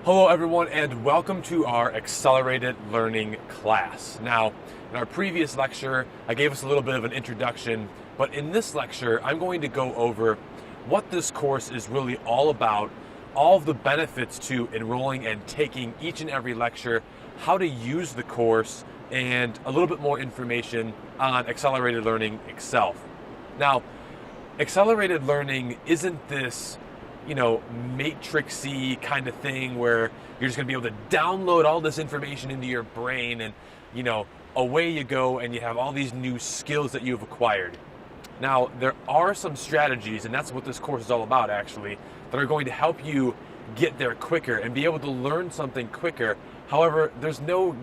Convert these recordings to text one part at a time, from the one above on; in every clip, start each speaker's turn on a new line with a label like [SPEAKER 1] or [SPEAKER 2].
[SPEAKER 1] Hello everyone, and welcome to our accelerated learning class. Now, in our previous lecture, I gave us a little bit of an introduction, but in this lecture, I'm going to go over what this course is really all about, all of the benefits to enrolling and taking each and every lecture, how to use the course, and a little bit more information on accelerated learning itself. Now, accelerated learning isn't this matrixy kind of thing where you're just going to be able to download all this information into your brain and, away you go and you have all these new skills that you've acquired. Now, there are some strategies, and that's what this course is all about actually, that are going to help you get there quicker and be able to learn something quicker. However, there's no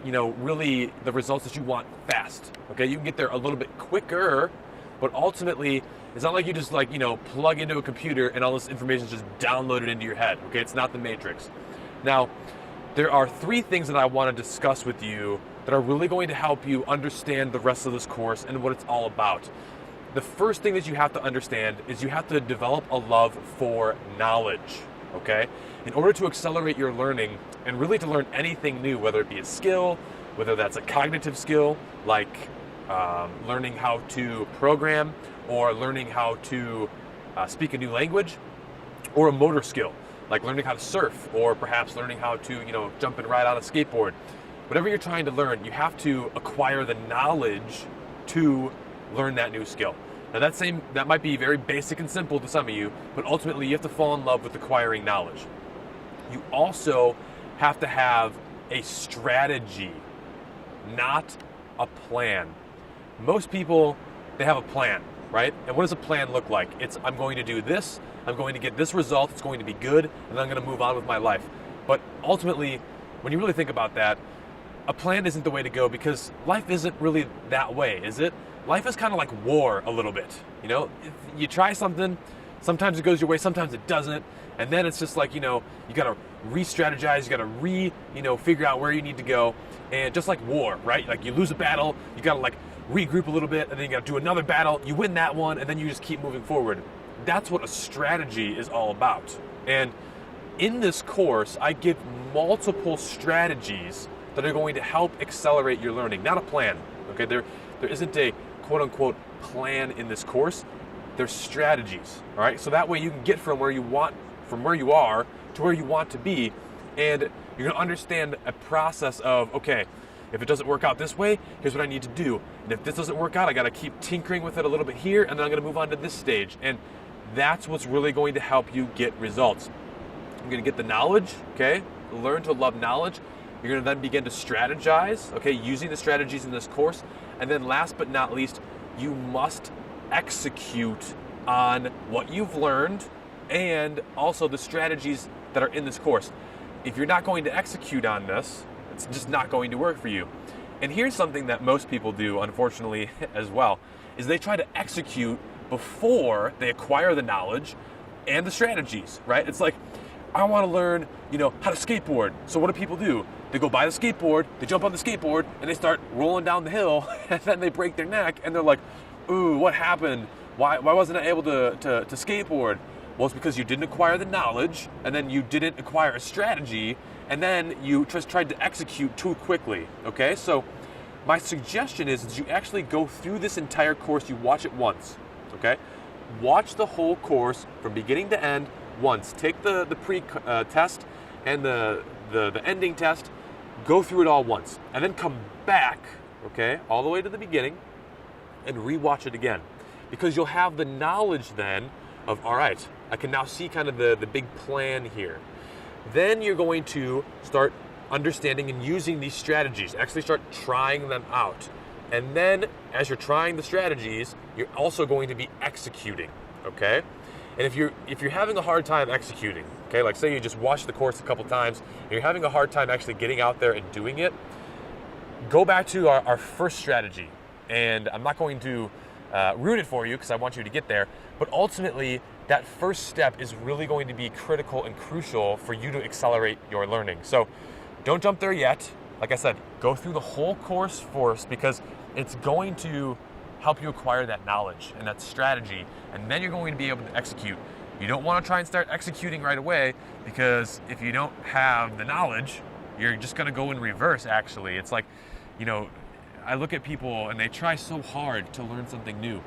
[SPEAKER 1] really the results that you want fast. Okay, you can get there a little bit quicker, but ultimately, it's not like you just plug into a computer and all this information is just downloaded into your head. Okay, it's not the Matrix. Now, there are three things that I want to discuss with you that are really going to help you understand the rest of this course and what it's all about. The first thing that you have to understand is you have to develop a love for knowledge. Okay, in order to accelerate your learning and really to learn anything new, whether it be a skill, whether that's a cognitive skill like learning how to program, or learning how to speak a new language, or a motor skill, like learning how to surf, or perhaps learning how to, jump and ride on a skateboard. Whatever you're trying to learn, you have to acquire the knowledge to learn that new skill. Now that might be very basic and simple to some of you, but ultimately you have to fall in love with acquiring knowledge. You also have to have a strategy, not a plan. Most people, they have a plan, right? And what does a plan look like? It's, I'm going to do this, I'm going to get this result, it's going to be good, and then I'm going to move on with my life. But ultimately, when you really think about that, a plan isn't the way to go, because life isn't really that way, is it? Life is kind of like war a little bit. If you try something, sometimes it goes your way, sometimes it doesn't, and then it's just like, you got to re-strategize, you got to figure out where you need to go. And just like war, right? Like you lose a battle, you got to regroup a little bit, and then you got to do another battle, you win that one, and then you just keep moving forward. That's what a strategy is all about. And in this course, I give multiple strategies that are going to help accelerate your learning, not a plan. Okay, there isn't a quote-unquote plan in this course. There's strategies, all right? So that way you can get from where you are to where you want to be, and you're gonna understand a process of, okay, if it doesn't work out this way, here's what I need to do. And if this doesn't work out, I gotta keep tinkering with it a little bit here, and then I'm gonna move on to this stage. And that's what's really going to help you get results. You're gonna get the knowledge, okay? Learn to love knowledge. You're gonna then begin to strategize, okay, using the strategies in this course. And then last but not least, you must execute on what you've learned and also the strategies that are in this course. If you're not going to execute on this, it's just not going to work for you. And here's something that most people do, unfortunately, as well, is they try to execute before they acquire the knowledge and the strategies, right? It's like, I want to learn, how to skateboard. So what do people do? They go buy the skateboard, they jump on the skateboard, and they start rolling down the hill, and then they break their neck, and they're like, ooh, what happened? Why wasn't I able to skateboard? Well, it's because you didn't acquire the knowledge, and then you didn't acquire a strategy, and then you just tried to execute too quickly, okay? So my suggestion is you actually go through this entire course, you watch it once, okay? Watch the whole course from beginning to end once. Take the pre-test and the ending test, go through it all once, and then come back, okay, all the way to the beginning and rewatch it again. Because you'll have the knowledge then of, all right, I can now see kind of the big plan here. Then you're going to start understanding and using these strategies, actually start trying them out. And then as you're trying the strategies, you're also going to be executing, okay? And if you're having a hard time executing, okay, like say you just watched the course a couple times, and you're having a hard time actually getting out there and doing it, go back to our first strategy. And I'm not going to ruin it for you because I want you to get there, but ultimately that first step is really going to be critical and crucial for you to accelerate your learning. So don't jump there yet. Like I said, go through the whole course first, because it's going to help you acquire that knowledge and that strategy, and then you're going to be able to execute. You don't want to try and start executing right away, because if you don't have the knowledge, you're just going to go in reverse, actually. It's like, I look at people and they try so hard to learn something new,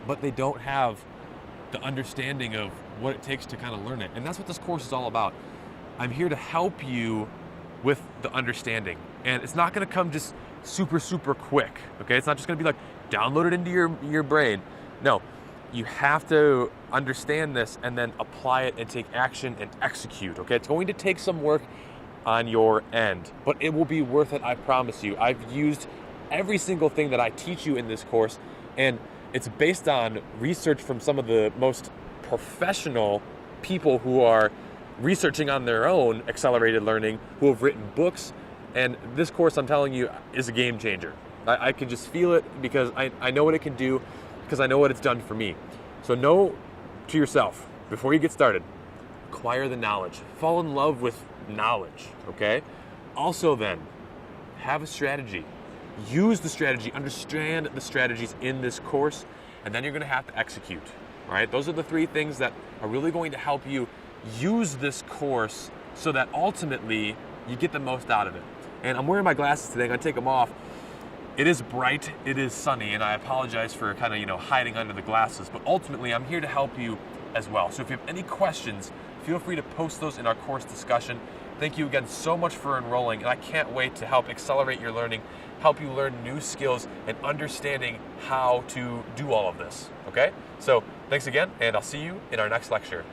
[SPEAKER 1] but they don't have the understanding of what it takes to kind of learn it. And that's what this course is all about. I'm here to help you with the understanding. And it's not going to come just super, super quick, okay? It's not just going to be like, download it into your brain. No, you have to understand this and then apply it and take action and execute, okay? It's going to take some work on your end, but it will be worth it, I promise you. I've used every single thing that I teach you in this course, and it's based on research from some of the most professional people who are researching on their own accelerated learning, who have written books. And this course, I'm telling you, is a game changer. I can just feel it, because I know what it can do, because I know what it's done for me. So know to yourself, before you get started, acquire the knowledge. Fall in love with knowledge, okay? Also then, have a strategy. Use the strategy, understand the strategies in this course, and then you're going to have to execute, all right? Those are the 3 things that are really going to help you use this course so that ultimately you get the most out of it. And I'm wearing my glasses today. I'm going to take them off. It is bright, it is sunny, and I apologize for kind of, hiding under the glasses, but ultimately I'm here to help you as well. So if you have any questions, feel free to post those in our course discussion. Thank you again so much for enrolling, and I can't wait to help accelerate your learning, help you learn new skills, and understanding how to do all of this, okay? So thanks again, and I'll see you in our next lecture.